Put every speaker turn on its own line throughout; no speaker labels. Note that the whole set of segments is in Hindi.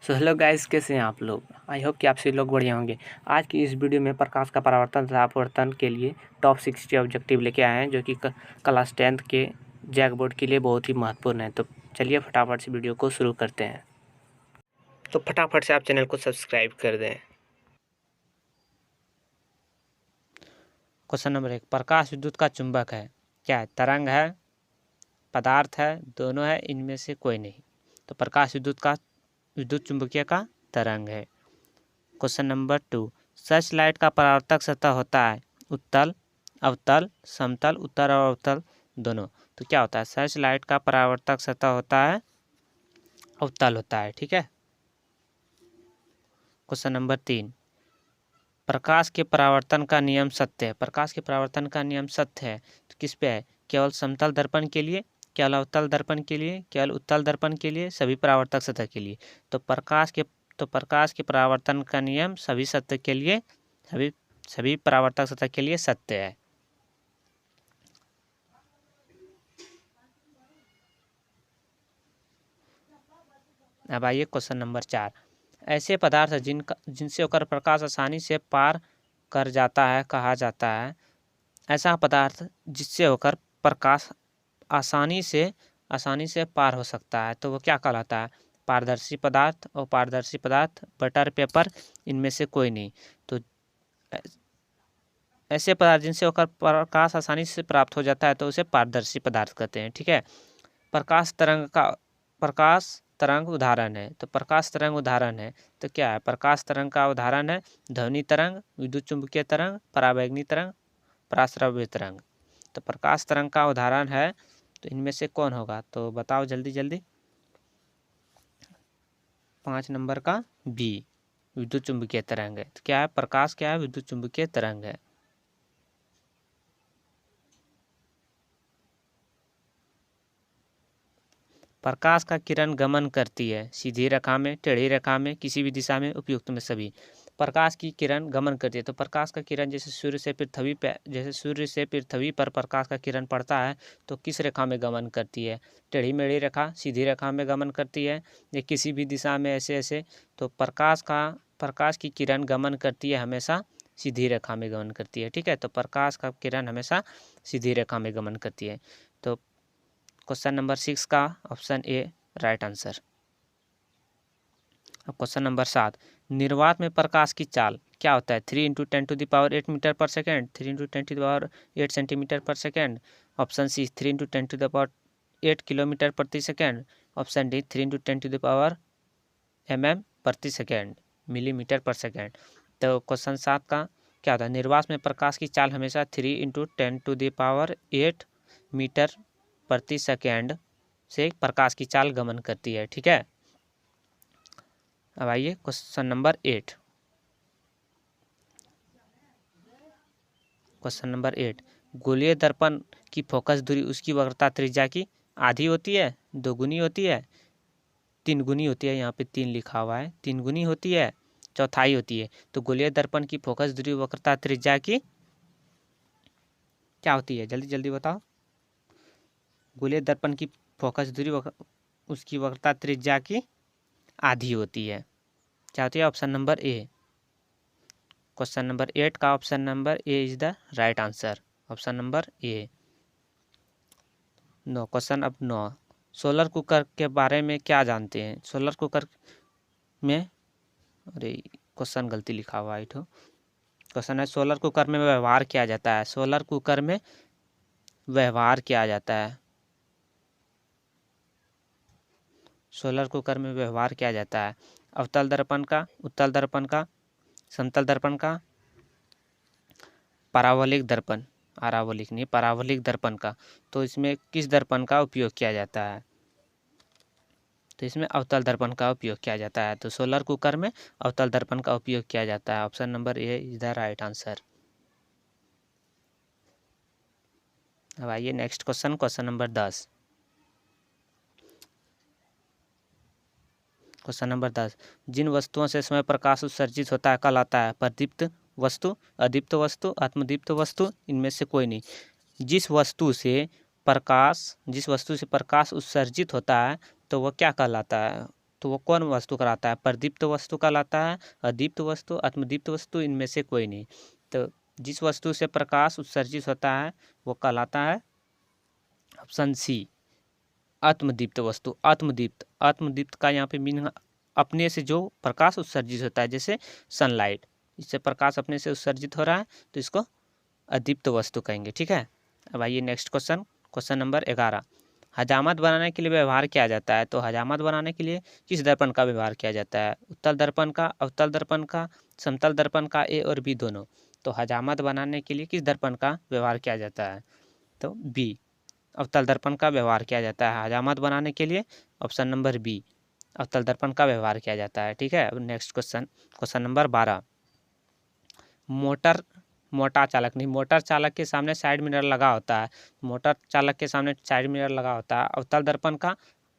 सो हेलो गाइस, कैसे हैं आप लोग। आई होप कि आप सभी लोग बढ़िया होंगे। आज की इस वीडियो में प्रकाश का परावर्तन तथा अपवर्तन के लिए टॉप 60 ऑब्जेक्टिव लेके आए हैं, जो कि क्लास 10th के जैक बोर्ड के लिए बहुत ही महत्वपूर्ण है। तो चलिए फटाफट से वीडियो को शुरू करते हैं। तो फटाफट से आप चैनल को सब्सक्राइब कर दें।
क्वेश्चन नंबर 1, प्रकाश विद्युत का चुंबक है। क्या है? तरंग है, पदार्थ है, दोनों है, इनमें से कोई नहीं। तो प्रकाश विद्युत चुंबकीय का तरंग है। क्वेश्चन नंबर 2, सर्च लाइट का परावर्तक सतह होता है उत्तल, अवतल, समतल, उत्तल और अवतल दोनों। तो क्या होता है? सर्च लाइट का परावर्तक सतह होता है अवतल होता है। ठीक है। क्वेश्चन नंबर 3, प्रकाश के परावर्तन का नियम सत्य है। प्रकाश के परावर्तन का नियम सत्य है तो किस पे है? केवल समतल दर्पण के लिए, केवल अवतल दर्पण के लिए, केवल उत्तल दर्पण के लिए, सभी परावर्तक सतह के लिए। तो प्रकाश के परावर्तन का नियम सभी सत्य के लिए, सभी परावर्तक सतह के लिए सत्य है। अब आइए क्वेश्चन नंबर 4, ऐसे पदार्थ जिनसे होकर प्रकाश आसानी से पार कर जाता है कहा जाता है। ऐसा पदार्थ जिससे होकर प्रकाश आसानी से पार हो सकता है तो वो क्या कहलाता है? पारदर्शी पदार्थ, और पारदर्शी पदार्थ, बटर पेपर, इनमें से कोई नहीं। तो ऐसे पदार्थ जिनसे होकर प्रकाश आसानी से प्राप्त हो जाता है तो उसे पारदर्शी पदार्थ कहते हैं। ठीक है। प्रकाश तरंग उदाहरण है। तो प्रकाश तरंग उदाहरण है तो क्या है? प्रकाश तरंग का उदाहरण है ध्वनि तरंग, विद्युत चुंबकीय तरंग, परावैंगनी तरंग, पराश्रव्य तरंग। तो प्रकाश तरंग का उदाहरण है तो इनमें से कौन होगा? तो बताओ जल्दी जल्दी। 5 नंबर का बी, विद्युत चुंबकीय तरंग है। तो क्या है? प्रकाश क्या है? विद्युत चुंबकीय तरंग है। प्रकाश का किरण गमन करती है सीधी रेखा में, टेढ़ी रेखा में, किसी भी दिशा में, उपयुक्त में सभी। प्रकाश की किरण गमन करती है तो प्रकाश का किरण जैसे सूर्य से पृथ्वी पर प्रकाश का किरण पड़ता है तो किस रेखा में गमन करती है? टेढ़ी मेढ़ी रेखा, सीधी रेखा में गमन करती है या किसी भी दिशा में ऐसे ऐसे। तो प्रकाश की किरण गमन करती है हमेशा सीधी रेखा में गमन करती है। ठीक है। तो प्रकाश का किरण हमेशा सीधी रेखा में गमन करती है। तो क्वेश्चन नंबर 6 का ऑप्शन ए राइट आंसर। अब क्वेश्चन नंबर 7, निर्वात में प्रकाश की चाल क्या होता है? 3 × 10⁸ मीटर पर सेकेंड, 3 × 10⁸ सेंटीमीटर पर सेकेंड। ऑप्शन सी 3 × 10⁸ किलोमीटर प्रति सेकेंड। ऑप्शन डी 3 × 10⁻⁷ mm प्रति सेकेंड, मिलीमीटर पर सेकेंड। तो क्वेश्चन 7 का क्या होता है? निर्वात में प्रकाश की चाल हमेशा 3 × 10⁸ मीटर प्रति सेकेंड से प्रकाश की चाल गमन करती है। ठीक है। अब आइए क्वेश्चन नंबर 8। क्वेश्चन नंबर 8, गोलीय दर्पण की फोकस दूरी उसकी वक्रता त्रिज्या की आधी होती है, 2 गुनी होती है, 3 गुनी होती है। यहाँ पे 3 लिखा हुआ है, 3 गुनी होती है, चौथाई होती है। तो गोलीय दर्पण की फोकस दूरी वक्रता त्रिज्या की क्या होती है? जल्दी जल्दी बताओ। गोलीय दर्पण की फोकस दूरी उसकी वक्रता त्रिज्या की आधी होती है। क्या होती है? Option number A. Question number 8 का option number A is the right answer. Option number A. 9 question अब 9, सोलर कुकर के बारे में क्या जानते हैं? सोलर कुकर में, अरे क्वेश्चन गलती लिखा हुआ है। क्वेश्चन है सोलर कुकर में व्यवहार किया जाता है। सोलर कुकर में व्यवहार किया जाता है। सोलर कुकर में व्यवहार किया जाता है अवतल दर्पण का, उत्तल दर्पण का, समतल दर्पण का, परावलिक दर्पण, आरावलिक नहीं, परावलिक दर्पण का। तो इसमें किस दर्पण का उपयोग किया जाता है? तो इसमें अवतल दर्पण का उपयोग किया जाता है। तो सोलर कुकर में अवतल दर्पण का उपयोग किया जाता है। Option number A is the right answer. अब आइए next question, question number 10। Question number 10, जिन वस्तुओं से समय प्रकाश उत्सर्जित होता है कहलाता है प्रदीप्त वस्तु, अदीप्त वस्तु, आत्मदीप्त वस्तु, इनमें से कोई नहीं। जिस वस्तु से प्रकाश उत्सर्जित होता है तो वह क्या कहलाता है? तो वो कौन वस्तु कहलाता है? प्रदीप्त वस्तु कहलाता है, अदीप्त वस्तु, आत्मदीप्त वस्तु, इनमें से कोई नहीं। तो जिस वस्तु से प्रकाश उत्सर्जित होता है वो कहलाता है ऑप्शन सी आत्मदीप्त वस्तु। आत्मदीप्त का यहाँ पे मीनिंग अपने से जो प्रकाश उत्सर्जित होता है, जैसे सनलाइट, इससे प्रकाश अपने से उत्सर्जित हो रहा है तो इसको अदीप्त वस्तु कहेंगे। ठीक है, अब आइए नेक्स्ट क्वेश्चन, क्वेश्चन नंबर 11। हजामत बनाने के लिए व्यवहार किया जाता है। तो हजामत बनाने के लिए किस दर्पण का व्यवहार किया जाता है? उत्तल दर्पण का, अवतल दर्पण का, समतल दर्पण का, ए और बी दोनों। तो हजामत बनाने के लिए किस दर्पण का व्यवहार किया जाता है? तो बी अवतल दर्पण का व्यवहार किया जाता है हजामत बनाने के लिए। ऑप्शन नंबर बी अवतल दर्पण का व्यवहार किया जाता है। ठीक है, अब next question, question number 12। Motor चालक नहीं, मोटर चालक के सामने साइड मिरर लगा होता है। मोटर चालक के सामने साइड मिरर लगा होता है अवतल दर्पण का,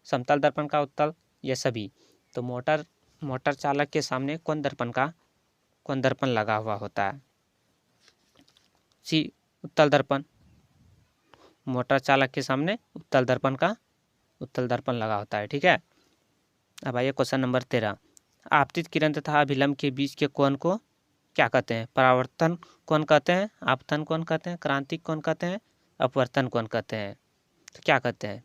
समतल दर्पण का, उत्तल, ये सभी। तो मोटर चालक के सामने कौन दर्पण लगा हुआ होता है? सी उत्तल दर्पण। मोटर चालक के सामने उत्तल दर्पण लगा होता है। ठीक है, अब आइए क्वेश्चन नंबर 13। आपतित किरण तथा अभिलंब के बीच के कोण को क्या कहते हैं? परावर्तन कोण कहते हैं, आपतन कोण कहते हैं, क्रांतिक कोण कहते हैं, अपवर्तन कोण कहते हैं। तो क्या कहते हैं?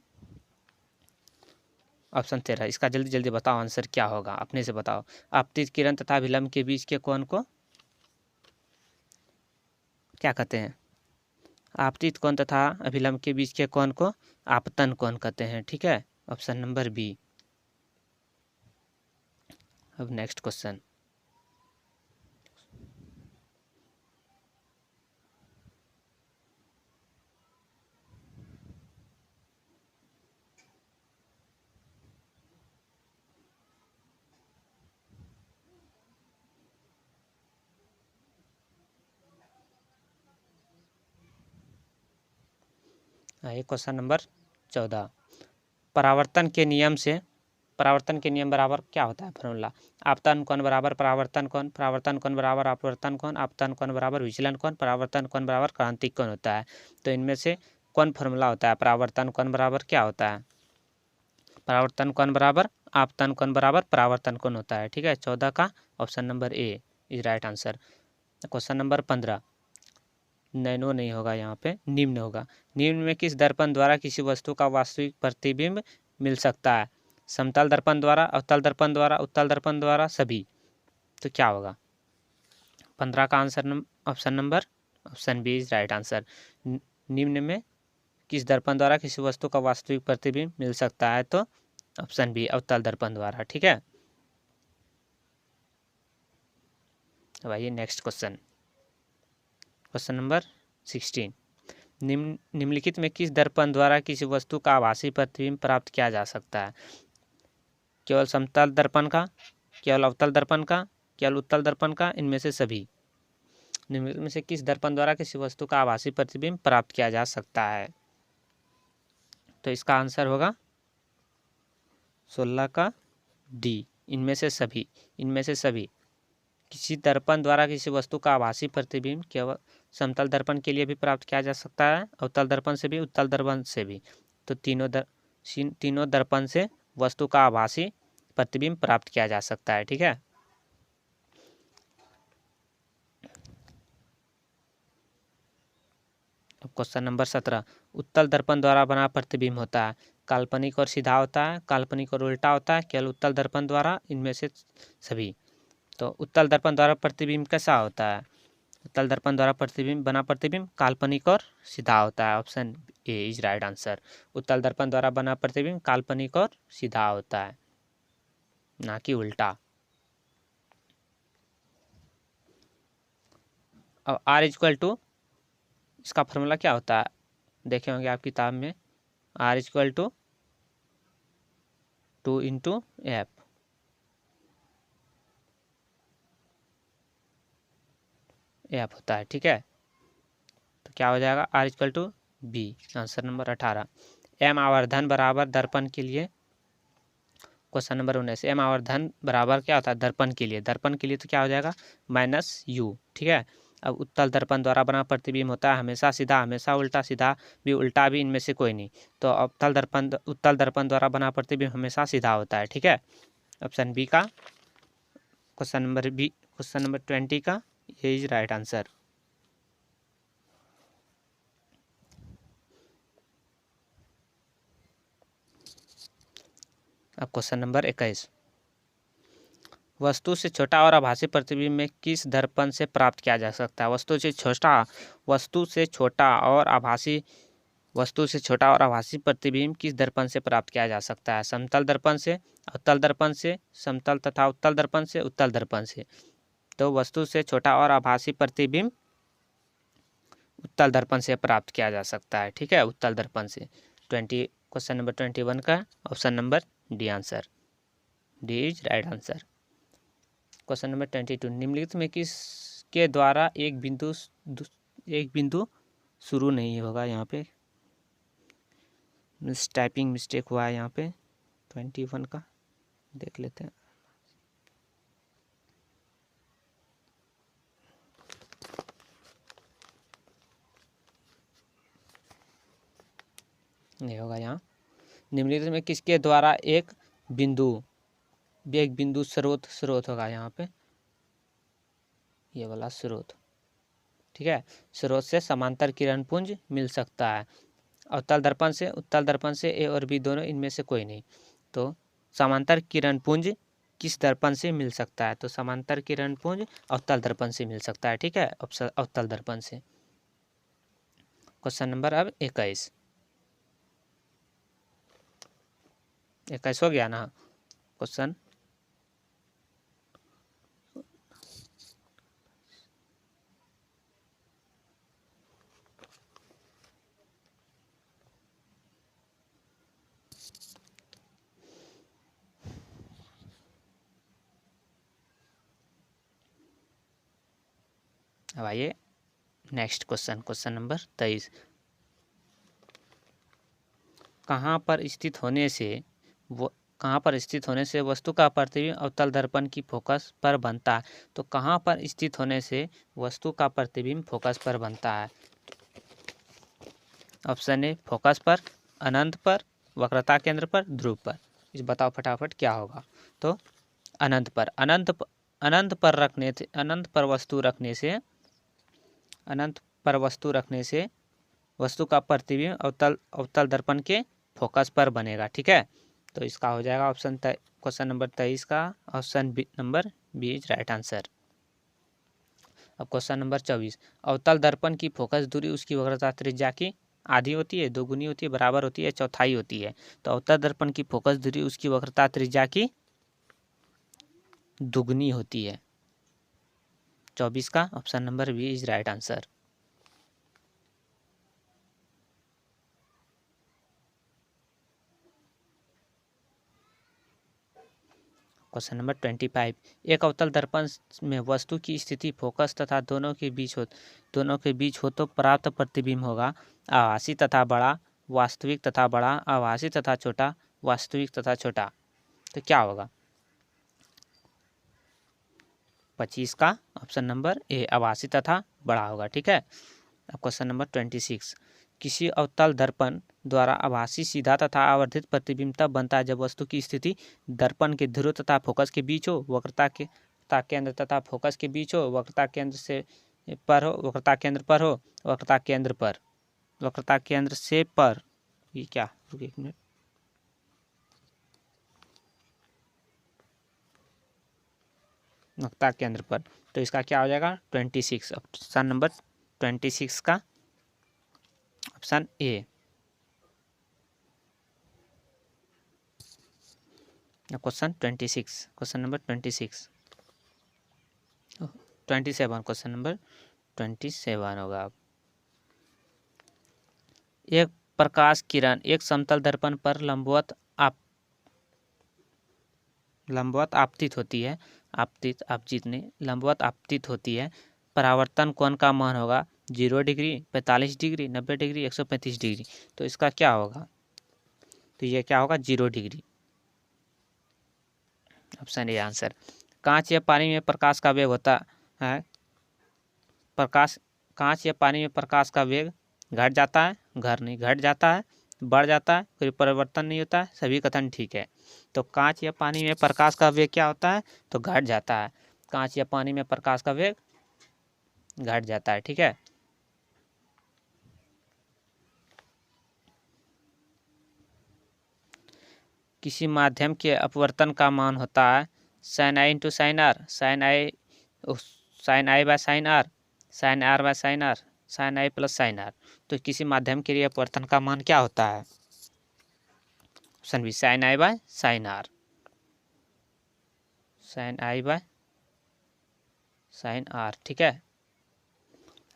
ऑप्शन 13, इसका जल्दी जल्दी बताओ आंसर क्या होगा, अपने से बताओ। आपतित किरण तथा अभिलंब के बीच के कोण को क्या कहते हैं? आपतित कोण तथा अभिलंब के बीच के कोण को आपतन कोण कहते हैं। ठीक है, ऑप्शन नंबर बी। अब नेक्स्ट क्वेश्चन, क्वेश्चन नंबर 14। परावर्तन के नियम बराबर क्या होता है? फॉर्मूला, आपतन कोण बराबर परावर्तन कोण, परावर्तन कोण बराबर अपवर्तन कोण, आपतन कोण बराबर विचलन कोण, परावर्तन कोण बराबर क्रांतिक कोण होता है। तो इनमें से कौन फॉर्मूला होता है? परावर्तन कोण बराबर क्या होता है? परावर्तन कोण बराबर आपतन कोण बराबर परावर्तन कोण होता है। ठीक है, 14 का option number A is right answer. Question number 15, nano नहीं होगा, यहाँ पे निम्न होगा। निम्न में किस दर्पण द्वारा किसी वस्तु का वास्तविक प्रतिबिंब मिल सकता है? समतल दर्पण द्वारा, अवतल दर्पण द्वारा, उत्तल दर्पण द्वारा, सभी। तो क्या होगा? 15 का answer option number option B is right answer. निम्न में किस दर्पण द्वारा किसी वस्तु का वास्तविक प्रतिबिंब मिल सकता है? तो ऑप्शन बी अवतल दर्पण द्वारा। ठीक है, अब आइए नेक्स्ट क्वेश्चन, क्वेश्चन नंबर 16। निम्नलिखित में किस दर्पण द्वारा किसी वस्तु का आभासी प्रतिबिंब प्राप्त किया जा सकता है? केवल समतल दर्पण का, केवल अवतल दर्पण का, केवल उत्तल दर्पण का, इनमें से सभी। निम्नलिखित में से किस दर्पण द्वारा किसी वस्तु का आभासी प्रतिबिंब प्राप्त किया जा सकता है? तो इसका आंसर होगा 16 का डी, इनमें से सभी। किसी दर्पण द्वारा किसी वस्तु का आभासी प्रतिबिंब केवल समतल दर्पण के लिए भी प्राप्त किया जा सकता है, अवतल दर्पण से भी, उत्तल दर्पण से भी। तो तीनों दर्पण से वस्तु का आभासी प्रतिबिंब प्राप्त किया जा सकता है। ठीक है, अब क्वेश्चन नंबर 17। उत्तल दर्पण द्वारा बना प्रतिबिंब होता है, काल्पनिक और सीधा होता है, काल्पनिक और उल्टा होता है, केवल उत्तल दर्पण द्वारा, इनमें से सभी। तो उत्तल दर्पण द्वारा प्रतिबिंब कैसा होता है? उत्तल दर्पण द्वारा बना प्रतिबिंब काल्पनिक और सीधा होता है। Option A is right answer. उत्तल दर्पण द्वारा बना प्रतिबिंब काल्पनिक और सीधा होता है, ना कि उल्टा। अब आर इक्वल टू, इसका फॉर्मूला क्या होता है? देखे होंगे आप किताब में, R equal to 2 into F. F होता है। ठीक है, तो क्या हो जाएगा? R equal to B, answer number 18। M आवर्धन बराबर दर्पण के लिए, क्वेश्चन नंबर 19। एम आवर्धन बराबर क्या होता है? दर्पण के लिए तो क्या हो जाएगा? Minus you. ठीक है, अब उत्तल दर्पण द्वारा बना प्रतिबिंब होता है हमेशा सीधा, हमेशा उल्टा, सीधा भी उल्टा भी, इनमें से कोई नहीं। तो उत्तल दर्पण द्वारा बना प्रतिबिंब हमेशा सीधा होता है। ठीक है, ऑप्शन बी का क्वेश्चन नंबर 20 का ये इज राइट आंसर। अब क्वेश्चन नंबर 21, वस्तु से छोटा और आभासी प्रतिबिंब में किस दर्पण से प्राप्त किया जा सकता है? वस्तु से छोटा और आभासी प्रतिबिंब किस दर्पण से प्राप्त किया जा सकता है? समतल दर्पण से, अवतल दर्पण से, समतल तथा उत्तल दर्पण से, उत्तल दर्पण से। तो वस्तु से छोटा और आभासी प्रतिबिंब उत्तल दर्पण से प्राप्त किया जा सकता है, ठीक है, उत्तल दर्पण से। क्वेश्चन नंबर 21 का option number D answer, D is right answer. Question number 22, निम्नलिखित में किसके द्वारा एक बिंदु शुरू नहीं होगा? यहाँ पे टाइपिंग मिस्टेक हुआ है, यहाँ पे 21 का देख लेते हैं। नहीं होगा यहाँ। निम्नलिखित में किसके द्वारा एक बिंदु स्रोत होगा? यहाँ पे ये वाला स्रोत, ठीक है। स्रोत से समांतर किरण पुंज मिल सकता है। अवतल दर्पण से, उत्तल दर्पण से, ए और बी दोनों, इनमें से कोई नहीं। तो समांतर किरण पुंज किस दर्पण से मिल सकता है? तो समांतर किरण पुंज अवतल दर्पण से मिल सकता है, ठीक है, अवतल दर्पण से। क्वेश्चन नंबर अब 21 हो गया ना क्वेश्चन। अब आइए नेक्स्ट क्वेश्चन नंबर 23, कहाँ पर स्थित होने से वस्तु का प्रतिबिंब अवतल दर्पण की फोकस पर बनता है? तो कहाँ पर स्थित होने से वस्तु का प्रतिबिंब फोकस पर बनता है? ऑप्शन ए फोकस पर, अनंत पर, वक्रता केंद्र पर, ध्रुव पर। इस बताओ फटाफट क्या होगा? तो अनंत पर। अनंत पर वस्तु रखने से वस्तु का प्रतिबिंब अवतल दर्पण के फोकस पर बनेगा, ठीक है। तो इसका हो जाएगा क्वेश्चन नंबर 23 का option number B is right answer. अब क्वेश्चन नंबर 24, अवतल दर्पण की फोकस दूरी उसकी वक्रता त्रिज्या की आधी होती है, दोगुनी होती है, बराबर होती है, चौथाई होती है? तो अवतल दर्पण की फोकस दूरी उसकी वक्रता त्रिज्या की दुगनी होती है। 24 का option number B is right answer. Question number 25, एक अवतल दर्पण में वस्तु की स्थिति फोकस तथा दोनों के बीच हो तो प्राप्त प्रतिबिंब होगा आभासी तथा बड़ा, वास्तविक तथा बड़ा, आभासी तथा छोटा, वास्तविक तथा छोटा। तो क्या होगा? 25 का ऑप्शन नंबर ए आभासी तथा बड़ा होगा, ठीक है। अब क्वेश्चन नंबर 26, किसी अवतल दर्पण द्वारा आभासी सीधा तथा आवर्धित प्रतिबिंब तब बनता है जब वस्तु की स्थिति दर्पण के ध्रुव तथा फोकस के बीच हो, वक्रता केंद्र तथा फोकस के बीच हो, वक्रता केंद्र पर हो, वक्रता केंद्र से पर, ये क्या, एक मिनट, वक्रता केंद्र पर। तो इसका क्या हो जाएगा? 26, ऑप्शन नंबर 26 का option A. Question number 27 question number 27 होगा। एक प्रकाश किरण एक समतल दर्पण पर लंबवत आपतित होती है, लंबवत आपतित होती है। परावर्तन कोण का मान होगा 0 डिग्री, 45 डिग्री, 90 डिग्री, 135 डिग्री। तो इसका क्या होगा? तो ये क्या होगा? 0 डिग्री, ऑप्शन ए आंसर। कांच या पानी में प्रकाश का वेग होता है, कांच या पानी में प्रकाश का वेग घट जाता है, घट जाता है, बढ़ जाता है, कोई परिवर्तन नहीं होता है, सभी कथन ठीक है। तो कांच या पानी में प्रकाश का वेग क्या होता है? तो घट जाता है। कांच या पानी में प्रकाश का वेग घट जाता है, ठीक है। किसी माध्यम के अपवर्तन का मान होता है sine I into sine R, sine I by sine R by sine R, sine I plus sine R. तो किसी माध्यम के लिए अपवर्तन का मान क्या होता है? Option B sine I by sine R, sine I by sine R, ठीक है।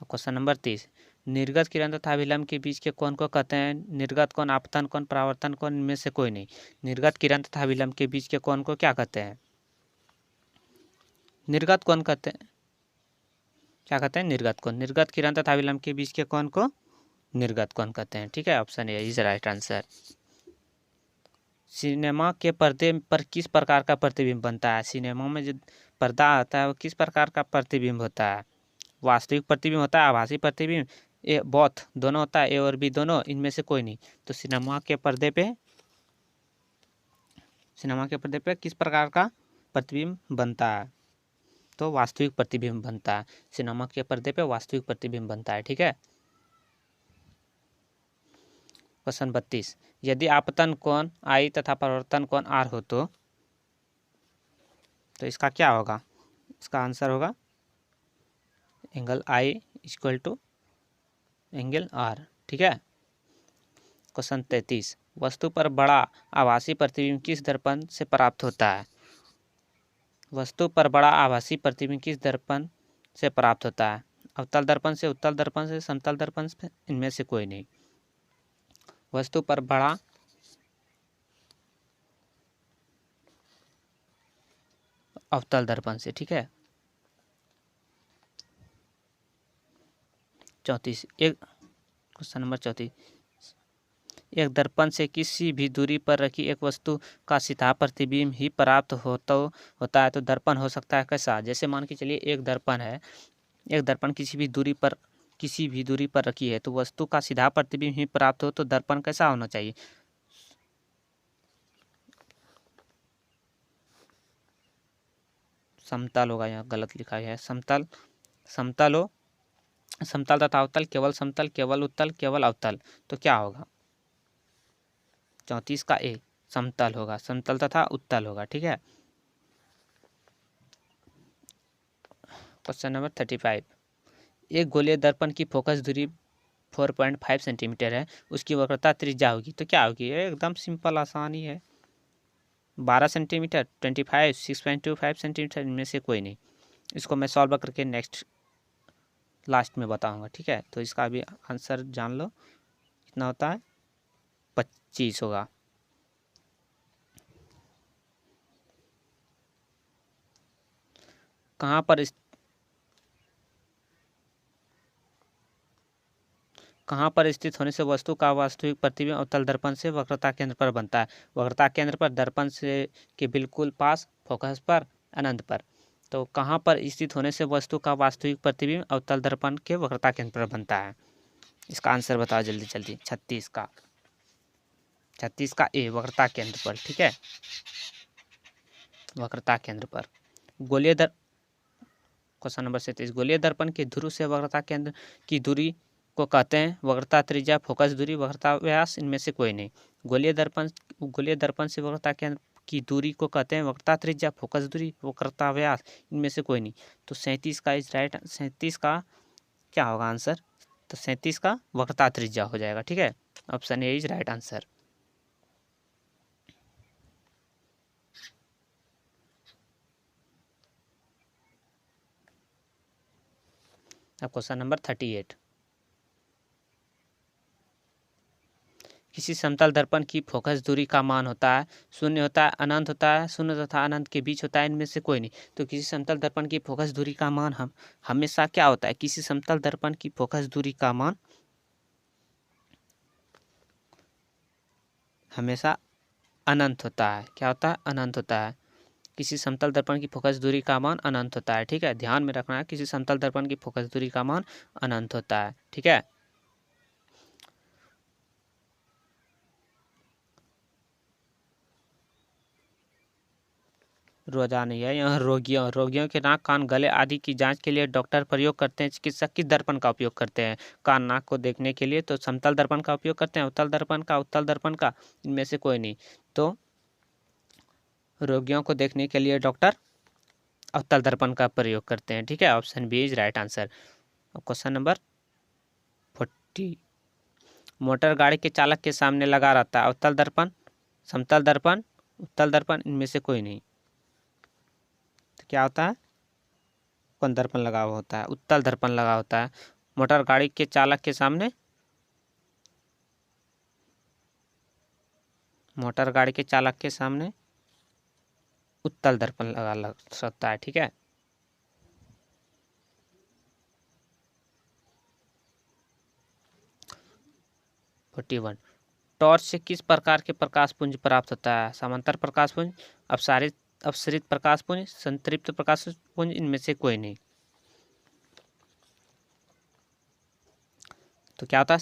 क्वेश्चन नंबर 30, निर्गत किरण तथा अभिलंब के बीच के कोण को कहते हैं? निर्गत कोण, आपतन कोण, परावर्तन कोण, इनमें से कोई नहीं। निर्गत किरण तथा अभिलंब के बीच के कोण को क्या कहते हैं? निर्गत कोण कहते हैं। क्या कहते हैं? निर्गत कोण। निर्गत किरण तथा अभिलंब के बीच के कोण को निर्गत कोण कहते हैं, ठीक है। Option A is right answer. Cinema के पर्दे पर किस प्रकार का प्रतिबिंब बनता है? सिनेमा में जो पर्दा आता है वो किस प्रकार का प्रतिबिंब होता है? वास्तविक प्रतिबिंब होता है, आभासी प्रतिबिंब, ए बोथ दोनों होता है, ए और बी दोनों, इनमें से कोई नहीं। तो सिनेमा के पर्दे पे किस प्रकार का प्रतिबिंब बनता है? तो वास्तविक प्रतिबिंब बनता है। सिनेमा के पर्दे पे वास्तविक प्रतिबिंब बनता है, ठीक है। क्वेश्चन 32, यदि आपतन कोण आई तथा परावर्तन कोण आर हो तो इसका क्या होगा? इसका आंसर होगा angle I equal to angle R, ठीक है। क्वेश्चन 33, वस्तु पर बड़ा आभासी प्रतिबिंब किस दर्पण से प्राप्त होता है? वस्तु पर बड़ा आभासी प्रतिबिंब किस दर्पण से प्राप्त होता है? अवतल दर्पण से, उत्तल दर्पण से, समतल दर्पण से, इनमें से कोई नहीं। वस्तु पर बड़ा अवतल दर्पण से, ठीक है। 34, क्वेश्चन नंबर 34, एक दर्पण से किसी भी दूरी पर रखी एक वस्तु का सीधा प्रतिबिंब ही प्राप्त होता है तो दर्पण हो सकता है कैसा? जैसे मान के चलिए एक दर्पण है, एक दर्पण किसी भी दूरी पर रखी है तो वस्तु का सीधा प्रतिबिंब ही प्राप्त हो तो दर्पण कैसा होना चाहिए? समतल होगा, यहाँ गलत लिखा है। समतल हो, समतल तथा अवतल, केवल समतल, केवल उत्तल, केवल अवतल। तो क्या होगा? 34 का ए समतल होगा, समतल तथा उत्तल होगा, ठीक है। क्वेश्चन नंबर 35, एक गोलीय दर्पण की फोकस दूरी 4.5 सेंटीमीटर है, उसकी वक्रता त्रिज्या होगी तो क्या होगी? एकदम सिंपल, आसानी है। 12 सेंटीमीटर, 25, 6.25 सेंटीमीटर, इनमें से कोई नहीं। इसको मैं सॉल्व करके नेक्स्ट लास्ट में बताऊंगा, ठीक है। तो इसका भी आंसर जान लो, कितना होता है? 25 होगा। कहाँ पर स्थित होने से वस्तु का वास्तविक प्रतिबिंब अवतल दर्पण से वक्रता केंद्र पर बनता है? वक्रता केंद्र पर, दर्पण से के बिल्कुल पास, फोकस पर, अनंत पर। तो कहाँ पर स्थित होने से वस्तु का वास्तविक प्रतिबिंब अवतल दर्पण के वक्रता केंद्र पर बनता है? इसका आंसर बताओ जल्दी जल्दी। 36 का ए वक्रता केंद्र पर, ठीक है। वक्रता केंद्र पर गोलीय क्वेश्चन नंबर 37, गोलीय दर्पण के ध्रुव से वक्रता केंद्र की दूरी को कहते हैं वक्रता त्रिज्या, फोकस दूरी, वक्रता व्यास, इनमें से कोई नहीं। गोलीय दर्पण से वक्रता केंद्र की दूरी को कहते हैं वक्रता त्रिज्या, फोकस दूरी, वक्रता व्यास, इनमें से कोई नहीं। तो 37 का इज राइट। 37 का क्या होगा आंसर? तो 37 का वक्रता त्रिज्या हो जाएगा, ठीक है। Option A is right answer. अब क्वेश्चन नंबर 38, किसी समतल दर्पण की फोकस दूरी का मान होता है 0 होता है, अनंत होता है, 0 तथा अनंत के बीच होता है, इनमें से कोई नहीं। तो किसी समतल दर्पण की फोकस दूरी का मान हमेशा क्या होता है? किसी समतल दर्पण की फोकस दूरी का मान हमेशा अनंत होता है। क्या होता है? अनंत होता है। किसी समतल दर्पण की फोकस दूरी का मान अनंत होता है, ठीक है। ध्यान में रखना है, किसी समतल दर्पण की फोकस दूरी का मान अनंत होता है, ठीक है। रोजाना है यहाँ रोगियों के नाक कान गले आदि की जांच के लिए डॉक्टर प्रयोग करते हैं। चिकित्सक किस दर्पण का उपयोग करते हैं कान नाक को देखने के लिए? तो समतल दर्पण का उपयोग करते हैं, उत्तल दर्पण का, इनमें से कोई नहीं। तो रोगियों को देखने के लिए डॉक्टर अवतल दर्पण का प्रयोग करते हैं। ठीक है, option B is right answer. Question number 40, motor गाड़ी के चालक के सामने लगा रहता है अवतल दर्पण, समतल दर्पण, उत्तल दर्पण, इनमें से कोई नहीं। तो क्या होता है? कौन दर्पण लगा हुआ होता है? उत्तल दर्पण लगा होता है मोटर गाड़ी के चालक के सामने। मोटर गाड़ी के चालक के सामने उत्तल दर्पण लग सकता है। ठीक है, वन, टॉर्च से किस प्रकार के प्रकाश पुंज प्राप्त होता है? समांतर प्रकाश पुंज, अपसरित प्रकाश पुंज, संतृप्त प्रकाश पुंज, इनमें से कोई नहीं। तो क्या होता है?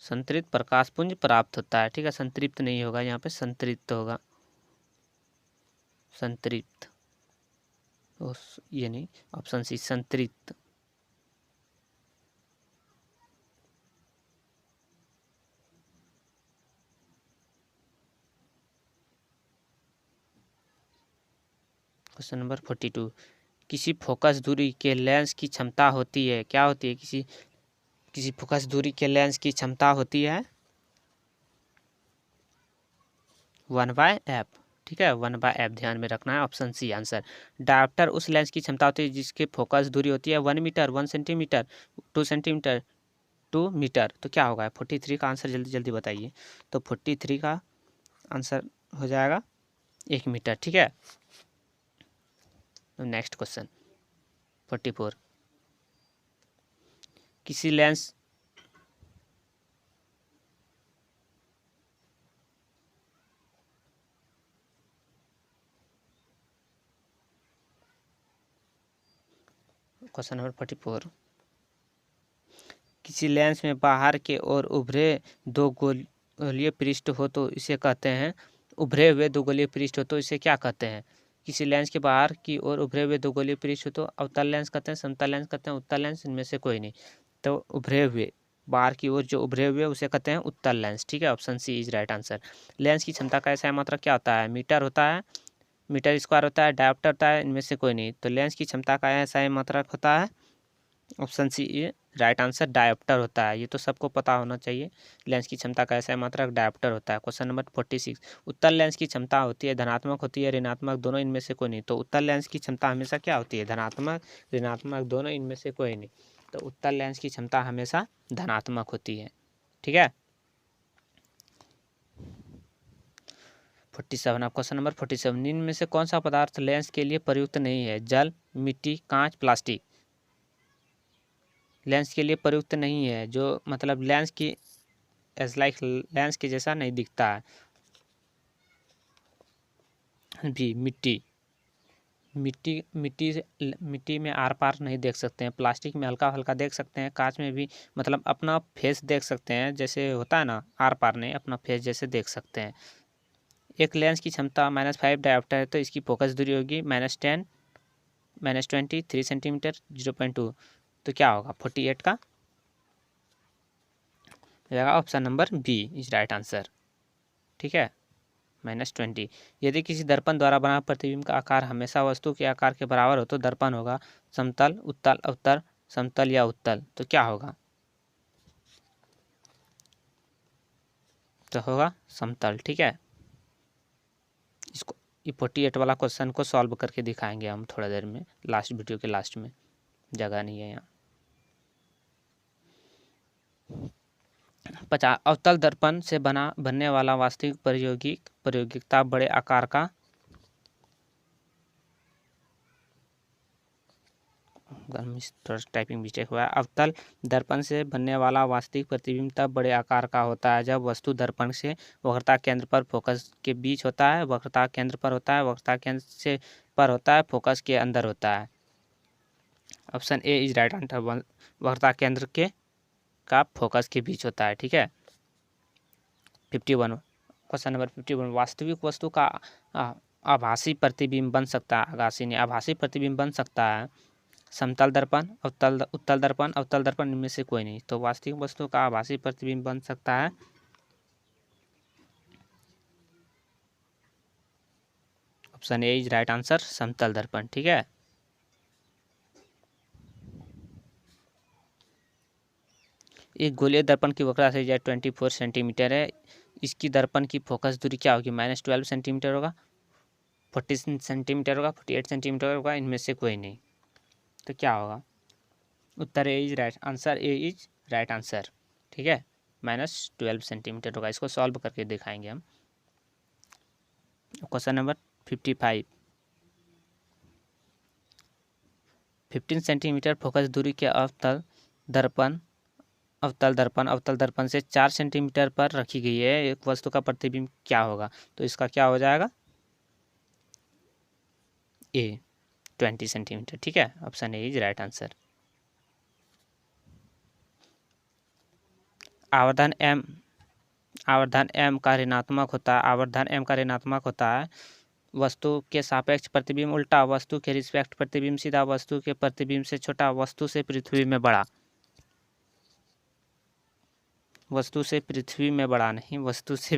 संतृप्त प्रकाश पुंज प्राप्त होता है। ठीक है, संतृप्त नहीं होगा, यहाँ पे संतृप्त होगा, संतृप्त, ये नहीं, ऑप्शन सी संतृप्त। क्वेश्चन नंबर 42, किसी फोकस दूरी के लेंस की क्षमता होती है, क्या होती है? किसी फोकस दूरी के लेंस की क्षमता होती है 1/f। ठीक है, 1/f ध्यान में रखना है, ऑप्शन सी आंसर। डायोप्टर उस लेंस की क्षमता होती है जिसके फोकस दूरी होती है 1 मीटर, 1 सेंटीमीटर, 2 सेंटीमीटर, 2 मीटर। तो क्या होगा 43 का आंसर? जल्दी जल्दी बताइए। तो 43 का आंसर हो जाएगा 1 मीटर। ठीक है, नेक्स्ट क्वेश्चन 44, किसी लेंस क्वेश्चन नंबर 44, किसी लेंस में बाहर के ओर उभरे दो गोलीय पृष्ठ हो तो इसे कहते हैं, उभरे हुए दो गोलीय पृष्ठ हो तो इसे क्या कहते हैं? किसी लेंस के बाहर की ओर उभरे हुए दो गोलीय पृष्ठ हो तो अवतल लेंस कहते हैं, समतल लेंस कहते हैं, उत्तल लेंस, इनमें से कोई नहीं। तो उभरे हुए, बाहर की ओर जो उभरे हुए उसे कहते हैं उत्तल लेंस। ठीक है, option C is right answer. Lens की क्षमता का ऐसा मात्रक क्या होता है? मीटर होता है, मीटर स्क्वायर होता है, डायोप्टर होता है, इनमें से कोई नहीं। तो लेंस की क्षमता का ऐसा मात्रक होता है, ऑप्शन सी ये राइट आंसर, डायोप्टर होता है। ये तो सबको पता होना चाहिए, लेंस की क्षमता का ऐसा मात्रक डायोप्टर होता है। क्वेश्चन नंबर 46, उत्तल लेंस की क्षमता होती है धनात्मक होती है ऋणात्मक, दोनों इनमें से कोई नहीं। तो उत्तल लेंस की क्षमता हमेशा क्या होती है? धनात्मक, ऋणात्मक, दोनों इनमें से कोई नहीं। तो उत्तल लेंस की क्षमता हमेशा धनात्मक होती है। ठीक है, 47, आप क्वेश्चन नंबर 47, इनमें से कौन सा पदार्थ लेंस के लिए प्रयुक्त नहीं है? जल, मिट्टी, कांच, प्लास्टिक। लेंस के लिए प्रयुक्त नहीं है, जो मतलब लेंस की एज लाइक लेंस के जैसा नहीं दिखता है। भी मिट्टी में आर पार नहीं देख सकते हैं, प्लास्टिक में हल्का हल्का देख सकते हैं, कांच में भी मतलब अपना फेस देख सकते हैं, जैसे होता है ना, आर पार नहीं, अपना फेस जैसे देख सकते हैं। एक लेंस की क्षमता -5 डायोप्टर है तो इसकी फोकस दूरी होगी -10, -20, 3 सेंटीमीटर, 0.2। तो क्या होगा 48 का रहेगा, option number B is right answer. ठीक है, -20। यदि किसी दर्पण द्वारा बना प्रतिबिंब का आकार हमेशा वस्तु के आकार के बराबर हो तो दर्पण होगा समतल, उत्तल, अवतल, समतल या उत्तल। तो क्या होगा? तो होगा समतल। ठीक है, इसको ये 48 वाला क्वेश्चन को सॉल्व करके दिखाएंगे हम थोड़ा देर में, लास्ट वीडियो के लास्ट में, जगह नहीं है यहाँ। 50, अवतल दर्पण से बनने वाला वास्तविक प्रयोगिकता बड़े आकार का टाइपिंग मिस्टेक हुआ है। अवतल दर्पण से बनने वाला वास्तविक प्रतिबिंब तब बड़े आकार का होता है जब वस्तु दर्पण से वक्रता केंद्र पर फोकस के बीच होता है, वक्रता केंद्र पर होता है, वक्रता केंद्र से पर होता है, फोकस के अंदर होता है। Option A is right answer, वक्रता केंद्र के का फोकस के बीच होता है। ठीक है, 51, क्वेश्चन नंबर 51, वास्तविक वस्तु का आभासी प्रतिबिंब बन सकता है, आभासी नहीं, आभासी प्रतिबिंब बन सकता है समतल दर्पण, उत्तल दर्पण, अवतल दर्पण, इनमें से कोई नहीं। तो वास्तविक वस्तु का आभासी प्रतिबिंब बन सकता है option A is right answer, समतल दर्पण। ठीक है, एक गोलीय दर्पण की वक्रता त्रिज्या 24 सेंटीमीटर है, इसकी दर्पण की फोकस दूरी क्या होगी? -12 सेंटीमीटर होगा, 40 सेंटीमीटर होगा, 48 सेंटीमीटर होगा, इनमें से कोई नहीं। तो क्या होगा? उत्तर A is right answer, A is right answer. ठीक है, -12 सेंटीमीटर होगा। इसको सॉल्व करके दिखाएंगे हम। क्वेश्चन नंबर 55, 15 सेंटीमीटर फोकस दूरी के अवतल दर्पण से 4 सेंटीमीटर पर रखी गई है एक वस्तु का प्रतिबिंब क्या होगा? तो इसका क्या हो जाएगा? ए 20 सेंटीमीटर। ठीक है, option A is right answer. आवर्धन m का ऋणात्मक होता है, वस्तु के सापेक्ष प्रतिबिंब उल्टा, वस्तु के रिस्पेक्ट प्रतिबिंब सीधा, वस्तु के प्रतिबिंब से छोटा, वस्तु से पृथ्वी में बड़ा। वस्तु से पृथ्वी में बड़ा नहीं, वस्तु से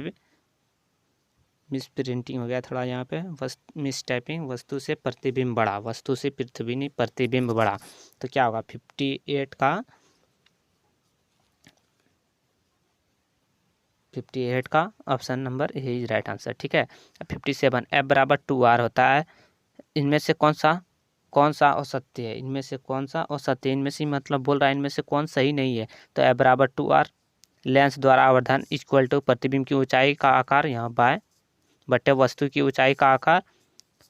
मिस प्रिंटिंग हो गया थोड़ा यहाँ पे, मिस टाइपिंग, वस्तु से प्रतिबिंब बड़ा, वस्तु से पृथ्वी नहीं, प्रतिबिंब बड़ा। तो क्या होगा? 58 का option number A is right answer. ठीक है, 57, F बराबर 2R होता है, इनमें से कौन सा असत्य है? इनमें से कौन सा असत्य है? इनमें से मतलब बोल रहा है इनमें से कौन सही नहीं है। तो F बराबर 2R, लेंस द्वारा आवर्धन इक्वल टू प्रतिबिंब की ऊंचाई का आकार यहाँ बाय बटे वस्तु की ऊंचाई का आकार,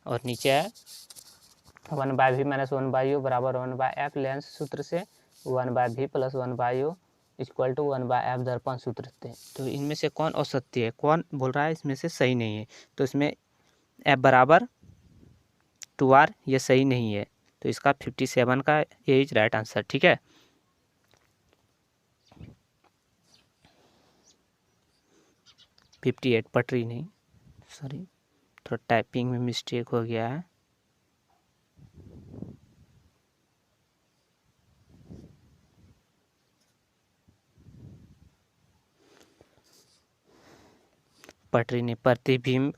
और नीचे है 1/v - 1/u बराबर 1/f लेंस सूत्र से 1/v + 1/u equal to 1/f दर्पण सूत्र थे। तो इनमें से कौन असत्य है? कौन बोल रहा है इसमें से सही नहीं है? तो इसमें F बराबर 2R ये सही नहीं है, तो इसका 57 का ए इज राइट आंसर। ठीक है, पटरी नहीं, सॉरी, थोड़ा टाइपिंग में मिस्टेक हो गया है। पटरी नहीं, प्रतिबिंब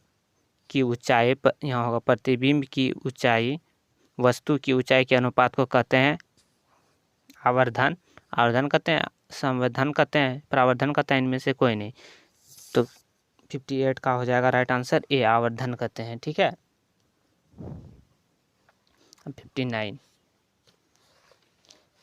की ऊंचाई यहाँ होगा, प्रतिबिंब की ऊंचाई वस्तु की ऊंचाई के अनुपात को कहते हैं आवर्धन कहते हैं, संवर्धन कहते हैं, परावर्धन कहते हैं, इनमें से कोई नहीं। तो 58 का हो जाएगा राइट आंसर, ए आवर्धन कहते हैं। ठीक है, 59,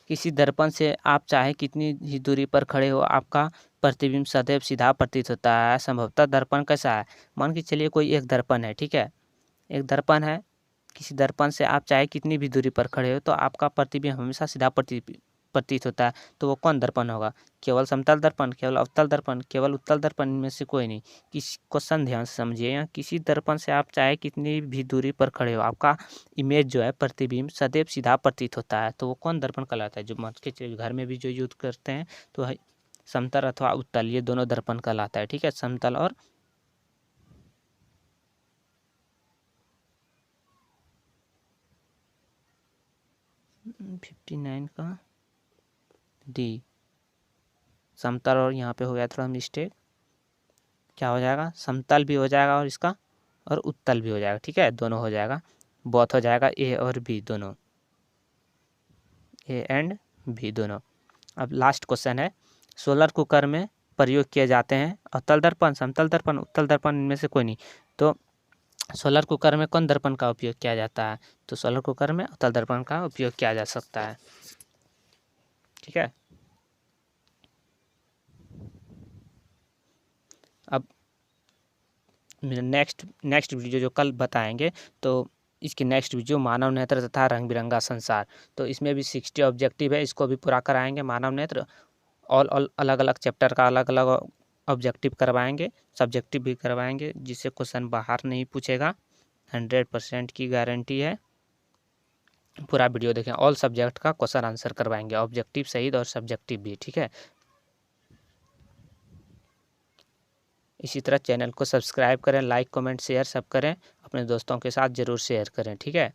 किसी दर्पण से आप चाहे कितनी ही दूरी पर खड़े हो, आपका प्रतिबिंब सदैव सीधा प्रतीत होता है। संभवतः दर्पण कैसा है? मान के चलिए कोई एक दर्पण है, ठीक है, एक दर्पण है, किसी दर्पण से आप चाहे कितनी भी दूरी पर खड़े हो तो आपका प्रतिबिंब हमेशा सीधा प्रतीत होता है। तो वो कौन दर्पण होगा? केवल समतल दर्पण, केवल अवतल दर्पण, केवल उत्तल दर्पण, इनमें से कोई नहीं। किस क्वेश्चन ध्यान से समझिए, यहाँ किसी दर्पण से आप चाहे कितनी भी दूरी पर खड़े हो, आपका इमेज जो है प्रतिबिंब सदैव सीधा प्रतीत होता है। तो वो कौन दर्पण कहलाता है? जो मान के चलिए घर में भी जो यूज करते हैं तो समतल अथवा उत्तल, ये दोनों दर्पण कहलाता है। ठीक है, समतल और 59 का डी समतल, और यहाँ पे हो गया थोड़ा मिस्टेक, क्या हो जाएगा? समतल भी हो जाएगा और इसका और उत्तल भी हो जाएगा। ठीक है, दोनों हो जाएगा, बोथ हो जाएगा, ए और बी दोनों, ए एंड बी दोनों। अब लास्ट क्वेश्चन है, सोलर कुकर में प्रयोग किए जाते हैं अवतल दर्पण, समतल दर्पण, उत्तल दर्पण, इनमें से कोई नहीं। तो सोलर कुकर में कौन दर्पण का उपयोग किया जाता है? तो सोलर कुकर में अवतल दर्पण का उपयोग किया जा सकता है। ठीक है, अब नेक्स्ट वीडियो जो कल बताएंगे, तो इसकी नेक्स्ट वीडियो मानव नेत्र तथा रंग बिरंगा संसार, तो इसमें भी 60 ऑब्जेक्टिव है, इसको भी पूरा कराएंगे। मानव नेत्र ऑल अलग अलग चैप्टर का अलग अलग ऑब्जेक्टिव करवाएंगे, सब्जेक्टिव भी करवाएंगे, जिससे क्वेश्चन बाहर नहीं पूछेगा, 100% की गारंटी है। पूरा वीडियो देखें, ऑल सब्जेक्ट का क्वेश्चन आंसर करवाएंगे, ऑब्जेक्टिव सहित और सब्जेक्टिव भी। ठीक है, इसी तरह चैनल को सब्सक्राइब करें, लाइक कमेंट शेयर सब करें, अपने दोस्तों के साथ ज़रूर शेयर करें। ठीक है।